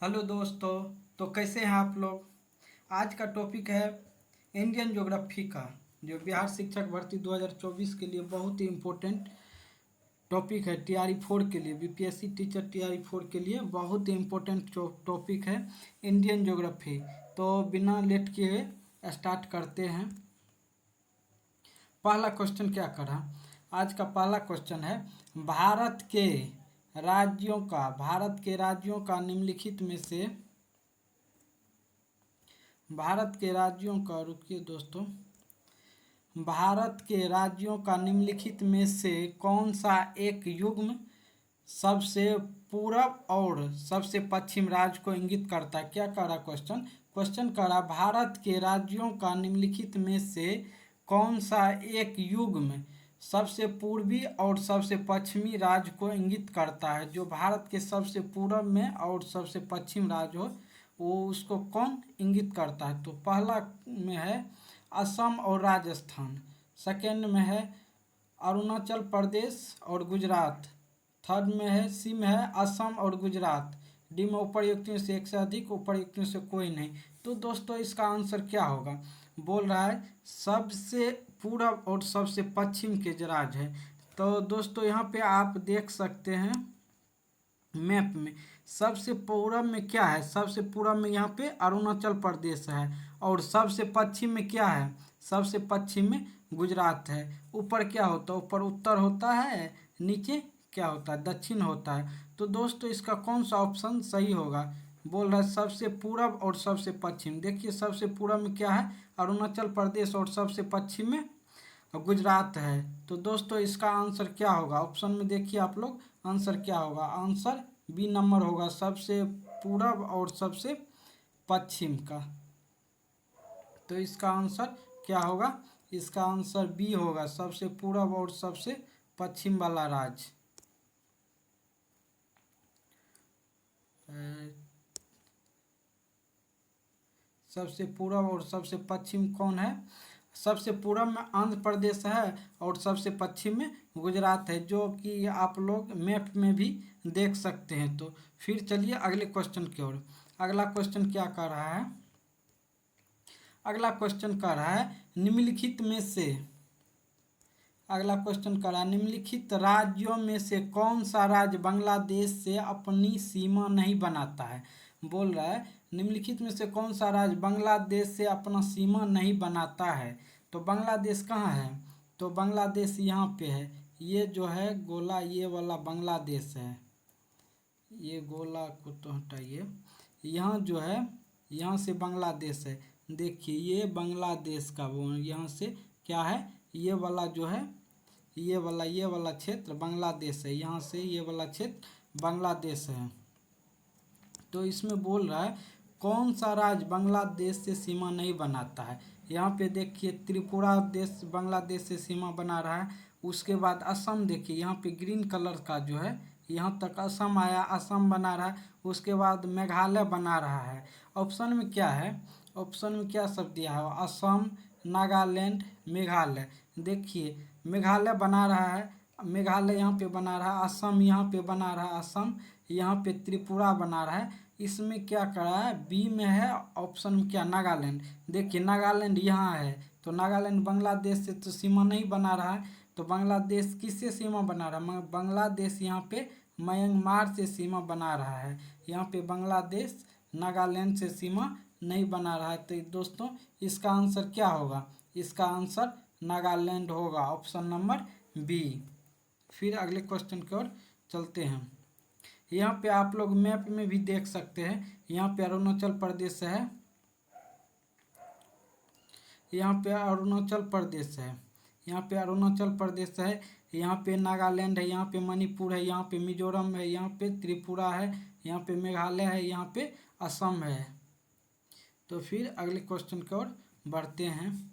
Hello दोस्तों। तो कैसे हैं आप लोग। आज का टॉपिक है इंडियन ज्योग्राफी का, जो बिहार शिक्षक भर्ती 2024 के लिए बहुत ही इम्पोर्टेंट टॉपिक है। TRE 4 के लिए, BPSC टीचर TRE 4 के लिए बहुत ही इम्पोर्टेंट टॉपिक है इंडियन ज्योग्राफी। तो बिना लेट किए स्टार्ट करते हैं। पहला क्वेश्चन क्या करा। आज का पहला क्वेश्चन है भारत के राज्यों का निम्नलिखित में से भारत के राज्यों का रुकिए दोस्तों। भारत के राज्यों का निम्नलिखित में से कौन सा एक युग्म सबसे पूरब और सबसे पश्चिम राज्य को इंगित करता है। क्या कह रहा क्वेश्चन कह रहा भारत के राज्यों का निम्नलिखित में से कौन सा एक युग्म सबसे पूर्वी और सबसे पश्चिमी राज्य को इंगित करता है। जो भारत के सबसे पूरब में और सबसे पश्चिम राज्य हो वो उसको कौन इंगित करता है। तो पहला में है असम और राजस्थान, सेकेंड में है अरुणाचल प्रदेश और गुजरात, थर्ड में है सी में है असम और गुजरात, डी में उपर्युक्त में से एक से अधिक, उपर्युक्त में से कोई नहीं। तो दोस्तों इसका आंसर क्या होगा। बोल रहा है सबसे पूरब और सबसे पश्चिम के जो राज्य है। तो दोस्तों यहाँ पे आप देख सकते हैं मैप में सबसे पूरब में क्या है। सबसे पूरब में यहाँ पे अरुणाचल प्रदेश है और सबसे पश्चिम में क्या है। सबसे पश्चिम में गुजरात है। ऊपर क्या होता है, ऊपर उत्तर होता है, नीचे क्या होता है, दक्षिण होता है। तो दोस्तों इसका कौन सा ऑप्शन सही होगा। बोल रहा है सबसे पूरब और सबसे पश्चिम। देखिए सबसे पूरब में क्या है, अरुणाचल प्रदेश, और सबसे पश्चिम में गुजरात है। तो दोस्तों इसका आंसर क्या होगा। ऑप्शन में देखिए आप लोग आंसर क्या होगा। आंसर बी नंबर होगा, सबसे पूरब और सबसे पश्चिम का। तो इसका आंसर क्या होगा। इसका आंसर बी होगा, सबसे पूरब और सबसे पश्चिम वाला राज्य। सबसे पूरब और सबसे पश्चिम कौन है। सबसे पूरब में आंध्र प्रदेश है और सबसे पश्चिम में गुजरात है, जो कि आप लोग मैप में भी देख सकते हैं। तो फिर चलिए अगले क्वेश्चन की ओर। अगला क्वेश्चन क्या कर रहा है। अगला क्वेश्चन कर रहा है निम्नलिखित में से अगला क्वेश्चन कर रहा है निम्नलिखित राज्यों में से कौन सा राज्य बांग्लादेश से अपनी सीमा नहीं बनाता है। बोल रहा है निम्नलिखित में से कौन सा राज्य बांग्लादेश से अपना सीमा नहीं बनाता है। तो बांग्लादेश कहाँ है। तो बांग्लादेश यहाँ पे है। ये जो है गोला, ये वाला बांग्लादेश है। ये गोला को तो हटाइए। यहाँ जो है, यहाँ से बांग्लादेश है। देखिए ये बांग्लादेश का वो यहाँ से क्या है, ये वाला जो है, ये वाला क्षेत्र बांग्लादेश है। यहाँ से ये वाला क्षेत्र बांग्लादेश है। तो इसमें बोल रहा है कौन सा राज्य बांग्लादेश से सीमा नहीं बनाता है। यहाँ पे देखिए त्रिपुरा देश बांग्लादेश से सीमा बना रहा है। उसके बाद असम, देखिए यहाँ पे ग्रीन कलर का जो है, यहाँ तक असम आया, असम बना रहा है। उसके बाद मेघालय बना रहा है। ऑप्शन में क्या है, ऑप्शन में क्या सब दिया है, असम, नागालैंड, मेघालय। देखिए मेघालय बना रहा है, मेघालय यहाँ पे बना रहा है, असम यहाँ पे बना रहा है, असम यहाँ पे त्रिपुरा बना रहा है। इसमें क्या करा है, बी में है ऑप्शन में क्या, नागालैंड। देखिए नागालैंड यहाँ है। तो नागालैंड बांग्लादेश से तो सीमा नहीं बना रहा है। तो बांग्लादेश किससे सीमा बना रहा है, बांग्लादेश यहाँ पे म्यांमार से सीमा बना रहा है। यहाँ पे बांग्लादेश नागालैंड से सीमा नहीं बना रहा है। तो दोस्तों इसका आंसर क्या होगा। इसका आंसर नागालैंड होगा, ऑप्शन नंबर बी। फिर अगले क्वेश्चन की ओर चलते हैं। यहाँ पे आप लोग मैप में भी देख सकते हैं। यहाँ पे अरुणाचल प्रदेश है, यहाँ पे अरुणाचल प्रदेश है, यहाँ पे अरुणाचल प्रदेश है, यहाँ पे नागालैंड है, यहाँ पे मणिपुर है, यहाँ पे मिजोरम है, यहाँ पे त्रिपुरा है, यहाँ पे मेघालय है, यहाँ पे असम है। तो फिर अगले क्वेश्चन की ओर बढ़ते हैं।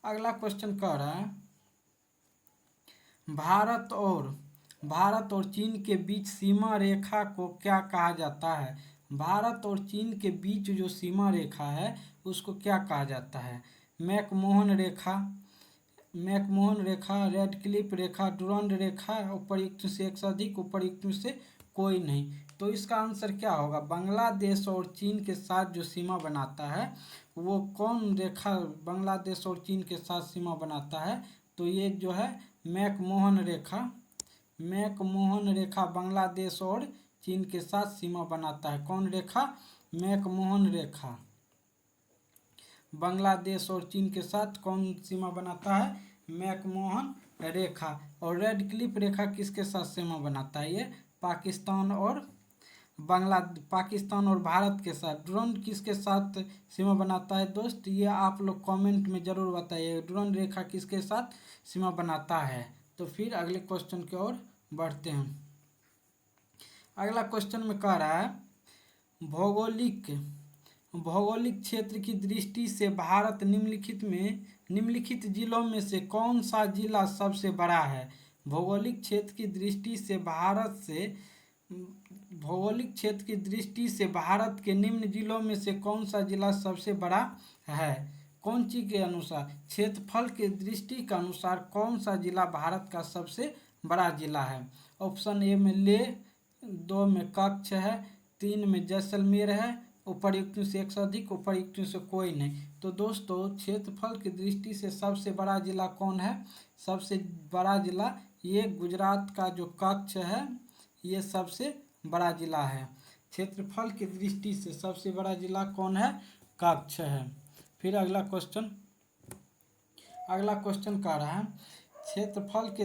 अगला क्वेश्चन कह रहा है भारत और चीन के बीच सीमा रेखा को क्या कहा जाता है। भारत और चीन के बीच जो सीमा रेखा है उसको क्या कहा जाता है। मैकमोहन रेखा, रेड क्लिफ रेखा, डुरंड रेखा, उपर्युक्त से एक से अधिक, उपर्युक्त में से कोई नहीं। तो इसका आंसर क्या होगा? बांग्लादेश और चीन के साथ जो सीमा बनाता है वो कौन रेखा बांग्लादेश और चीन के साथ सीमा बनाता है? तो ये जो है मैकमोहन रेखा, मैकमोहन रेखा बांग्लादेश और चीन के साथ सीमा बनाता है। कौन रेखा? मैकमोहन रेखा बांग्लादेश और चीन के साथ कौन सीमा बनाता है? मैकमोहन रेखा। और रेड क्लिफ रेखा किसके साथ सीमा बनाता है? ये पाकिस्तान और पाकिस्तान और भारत के साथ। ड्रोन किसके साथ सीमा बनाता है दोस्त? ये आप लोग कमेंट में ज़रूर बताइए, ड्रोन रेखा किसके साथ सीमा बनाता है। तो फिर अगले क्वेश्चन की ओर बढ़ते हैं। अगला क्वेश्चन में कह रहा है भौगोलिक क्षेत्र की दृष्टि से भारत निम्नलिखित जिलों में से कौन सा जिला सबसे बड़ा है? भौगोलिक क्षेत्र की दृष्टि से भारत के निम्न जिलों में से कौन सा जिला सबसे बड़ा है? कौन चीज के अनुसार? क्षेत्रफल के दृष्टि के अनुसार कौन सा जिला भारत का सबसे बड़ा जिला है? ऑप्शन ए में लेह, 2 में कच्छ है, 3 में जैसलमेर है, उपर्युक्त से एक से अधिक, उपर्युक्त से कोई नहीं। तो दोस्तों क्षेत्रफल की दृष्टि से सबसे बड़ा जिला कौन है? सबसे बड़ा जिला ये गुजरात का जो कच्छ है ये सबसे बड़ा जिला है। क्षेत्रफल की दृष्टि से सबसे बड़ा जिला कौन है? कच्छ है। फिर अगला क्वेश्चन कह रहा है क्षेत्रफल की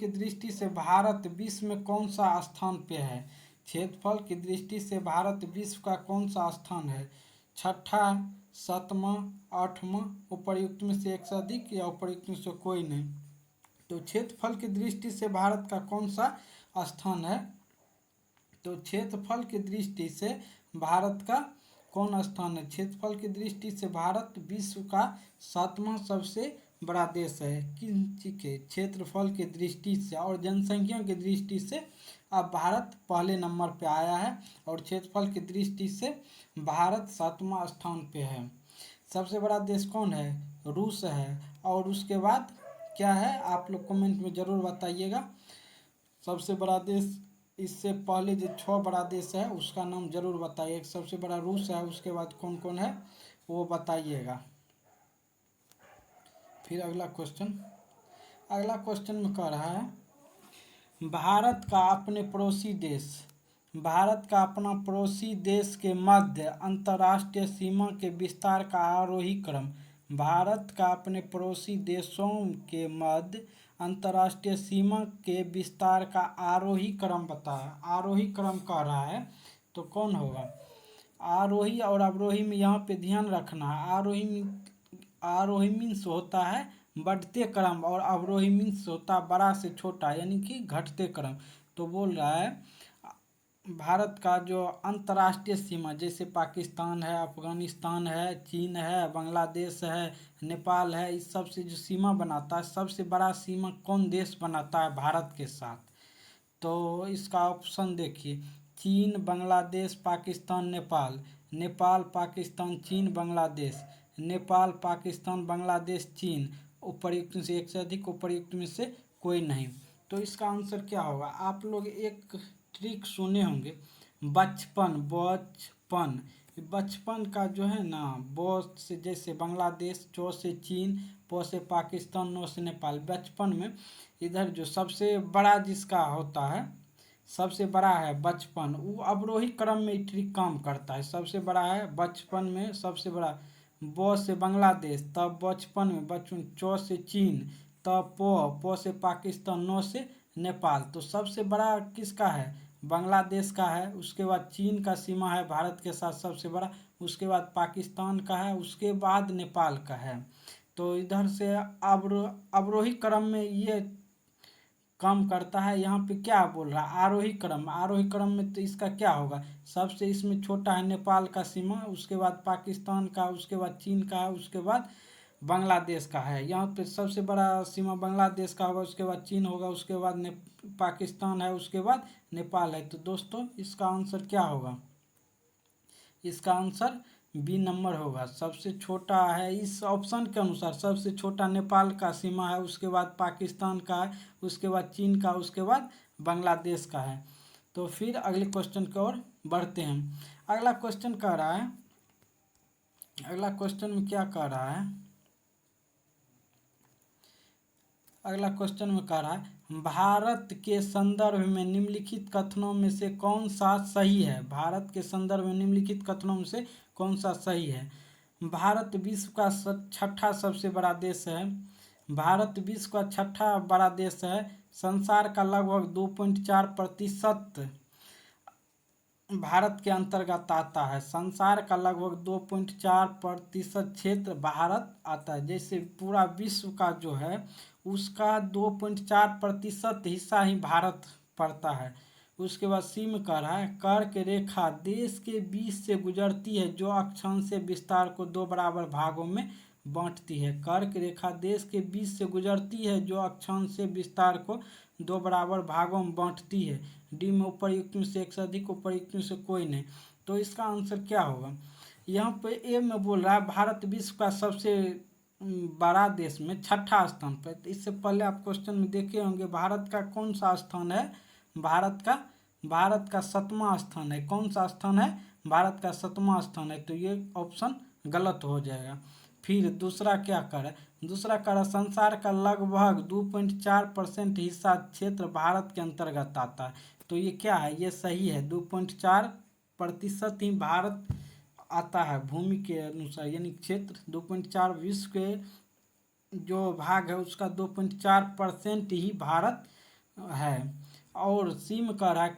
दृष्टि से भारत विश्व में कौन सा स्थान पे है? क्षेत्रफल की दृष्टि से भारत विश्व का कौन सा स्थान है? 6ठा, 7वां, 8वां, उपर्युक्त में से एक से अधिक या उपर्युक्त में से कोई नहीं। तो क्षेत्रफल की दृष्टि से भारत का कौन सा स्थान है? तो क्षेत्रफल की दृष्टि से भारत का कौन स्थान है? क्षेत्रफल की दृष्टि से भारत विश्व का 7वां सबसे बड़ा देश है। किन के क्षेत्रफल की दृष्टि से और जनसंख्या की दृष्टि से अब भारत पहले नंबर पे आया है और क्षेत्रफल की दृष्टि से भारत 7वां स्थान पे है। सबसे बड़ा देश कौन है? रूस है। और उसके बाद क्या है आप लोग कमेंट में ज़रूर बताइएगा। सबसे बड़ा देश इससे पहले जो 6 बड़ा देश है उसका नाम जरूर बताइए। एक सबसे बड़ा रूस है, उसके बाद कौन कौन है वो बताइएगा। फिर अगला क्वेश्चन में कह रहा है भारत का अपना पड़ोसी देश के मध्य अंतर्राष्ट्रीय सीमा के विस्तार का आरोही क्रम। भारत का अपने पड़ोसी देशों के मध्य अंतर्राष्ट्रीय सीमा के विस्तार का आरोही क्रम बताया। आरोही क्रम कह रहा है तो कौन होगा? आरोही और अवरोही में यहाँ पे ध्यान रखना। आरोही मीन्स होता है बढ़ते क्रम और अवरोही मीन्स होता है बड़ा से छोटा यानी कि घटते क्रम। तो बोल रहा है भारत का जो अंतर्राष्ट्रीय सीमा जैसे पाकिस्तान है, अफगानिस्तान है, चीन है, बांग्लादेश है, नेपाल है, इस सब से जो सीमा बनाता है सबसे बड़ा सीमा कौन देश बनाता है भारत के साथ? तो इसका ऑप्शन देखिए चीन, बांग्लादेश, पाकिस्तान, नेपाल। नेपाल, पाकिस्तान, चीन, बांग्लादेश। नेपाल, पाकिस्तान, बांग्लादेश, चीन। उपर्युक्त में से एक से अधिक, उपर्युक्त में से कोई नहीं। तो इसका आंसर क्या होगा? आप लोग एक ट्रिक सुने होंगे बचपन का जो है ना, ब से जैसे बांग्लादेश, च से चीन, प से पाकिस्तान, न से नेपाल। बचपन में इधर जो सबसे बड़ा जिसका होता है सबसे बड़ा है बचपन, वो अवरोही क्रम में ट्रिक काम करता है। सबसे बड़ा है बचपन में सबसे बड़ा ब से बांग्लादेश, तब बचपन में च से चीन, तब प से पाकिस्तान, न से नेपाल। तो सबसे बड़ा किसका है? बांग्लादेश का है। उसके बाद चीन का सीमा है भारत के साथ सबसे बड़ा, उसके बाद पाकिस्तान का है, उसके बाद नेपाल का है। तो इधर से अवरोही क्रम में ये काम करता है। यहाँ पे क्या बोल रहा है? आरोही क्रम में तो इसका क्या होगा? सबसे इसमें छोटा है नेपाल का सीमा, उसके बाद पाकिस्तान का, उसके बाद चीन का है, उसके बाद बांग्लादेश का है। यहाँ पे सबसे बड़ा सीमा बांग्लादेश का होगा, उसके बाद चीन होगा, उसके बाद पाकिस्तान है, उसके बाद नेपाल है। तो दोस्तों इसका आंसर क्या होगा? इसका आंसर बी नंबर होगा। सबसे छोटा है इस ऑप्शन के अनुसार, सबसे छोटा नेपाल का सीमा है, उसके बाद पाकिस्तान का है, उसके बाद चीन का, उसके बाद बांग्लादेश का है। तो फिर अगले क्वेश्चन की ओर बढ़ते हैं। अगला क्वेश्चन कह रहा है, अगला क्वेश्चन में क्या कह रहा है, अगला क्वेश्चन में कह रहा है भारत के संदर्भ में निम्नलिखित कथनों में से कौन सा सही है। भारत के संदर्भ में निम्नलिखित कथनों में से कौन सा सही है। भारत विश्व का छठा सबसे बड़ा देश है। भारत विश्व का छठा बड़ा देश है। संसार का लगभग 2.4% भारत के अंतर्गत आता है। संसार का लगभग 2.4% क्षेत्र भारत आता है। जैसे पूरा विश्व का जो है उसका 2.4% हिस्सा ही भारत पड़ता है। उसके बाद सी में कह रहा है कर्क रेखा देश के बीच से गुजरती है जो अक्षांश विस्तार को दो बराबर भागों में बांटती है। कर्क रेखा देश के बीच से गुजरती है जो अक्षांश विस्तार को दो बराबर भागों में बांटती है। डी में उपर्युक्त में से एक से अधिक, उपर्युक्त में से कोई नहीं। तो इसका आंसर क्या होगा। यहाँ पे ए में बोल रहा है भारत विश्व का सबसे बड़ा देश में छठा स्थान पर। तो इससे पहले आप क्वेश्चन में देखे होंगे भारत का कौन सा स्थान है। भारत का 7वां स्थान है। कौन सा स्थान है। भारत का 7वां स्थान है। तो ये ऑप्शन गलत हो जाएगा। फिर दूसरा क्या करे, दूसरा करा संसार का लगभग 2.4% हिस्सा क्षेत्र भारत के अंतर्गत आता है। तो ये क्या है, ये सही है। 2.4% ही भारत आता है भूमि के अनुसार, यानी क्षेत्र 2.4 विश्व के जो भाग है उसका 2.4% ही भारत है। और सी में कह रहा है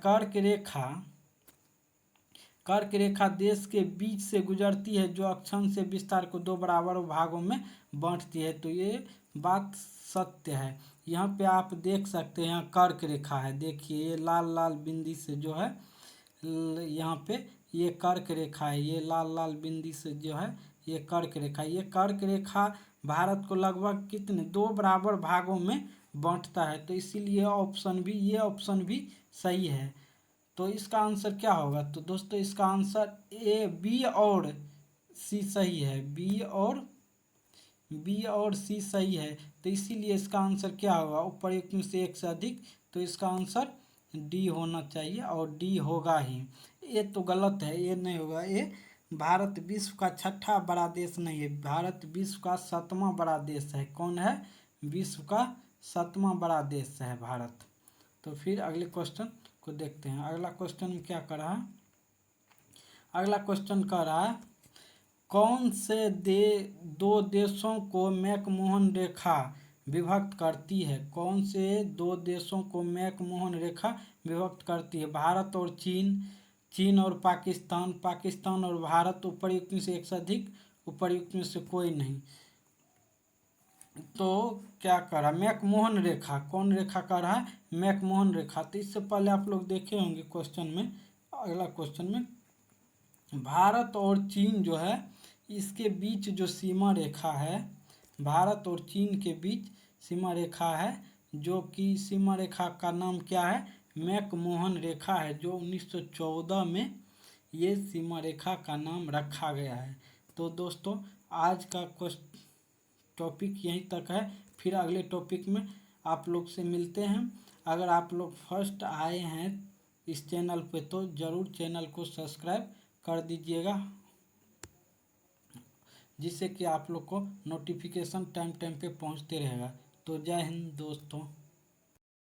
कर्क रेखा देश के बीच से गुजरती है जो अक्षांश से विस्तार को दो बराबर भागों में बांटती है। तो ये बात सत्य है। यहाँ पे आप देख सकते हैं यहाँ कर्क रेखा है। देखिए ये लाल लाल बिंदी से जो है यहाँ पे ये कर्क रेखा है। ये लाल लाल बिंदी से जो है ये कर्क रेखा। ये कर्क रेखा भारत को लगभग कितने दो बराबर भागों में बांटता है। तो इसीलिए ऑप्शन भी, ये ऑप्शन भी सही है। तो इसका आंसर क्या होगा। तो दोस्तों इसका आंसर ए, बी और सी सही है। बी और सी सही है। तो इसीलिए इसका आंसर क्या होगा, उपर्युक्त में से एक से अधिक। तो इसका आंसर डी होना चाहिए और डी होगा ही। ये तो गलत है, ये नहीं होगा। ये भारत विश्व का छठा बड़ा देश नहीं है, भारत विश्व का 7वां बड़ा देश है। कौन है, विश्व का 7वां बड़ा देश है भारत। तो फिर अगले क्वेश्चन को देखते हैं। अगला क्वेश्चन में क्या कर रहा है, अगला क्वेश्चन कह रहा है कौन से दो देशों को मैकमोहन रेखा विभक्त करती है। कौन से दो देशों को मैकमोहन रेखा विभक्त करती है। भारत और चीन, चीन और पाकिस्तान, पाकिस्तान और भारत, उपर्युक्त में से एक से अधिक, उपर्युक्त में से कोई नहीं। तो क्या कर रहा है, मैकमोहन रेखा, कौन रेखा कर रहा है, मैकमोहन रेखा। तो इससे पहले आप लोग देखे होंगे क्वेश्चन में, अगला क्वेश्चन में भारत और चीन जो है इसके बीच जो सीमा रेखा है, भारत और चीन के बीच सीमा रेखा है, जो कि सीमा रेखा का नाम क्या है, मैकमोहन रेखा है, जो 1914 में ये सीमा रेखा का नाम रखा गया है। तो दोस्तों आज का टॉपिक यहीं तक है। फिर अगले टॉपिक में आप लोग से मिलते हैं। अगर आप लोग फर्स्ट आए हैं इस चैनल पे तो ज़रूर चैनल को सब्सक्राइब कर दीजिएगा, जिससे कि आप लोग को नोटिफिकेशन टाइम टाइम पे पहुंचते रहेगा। तो जय हिंद दोस्तों।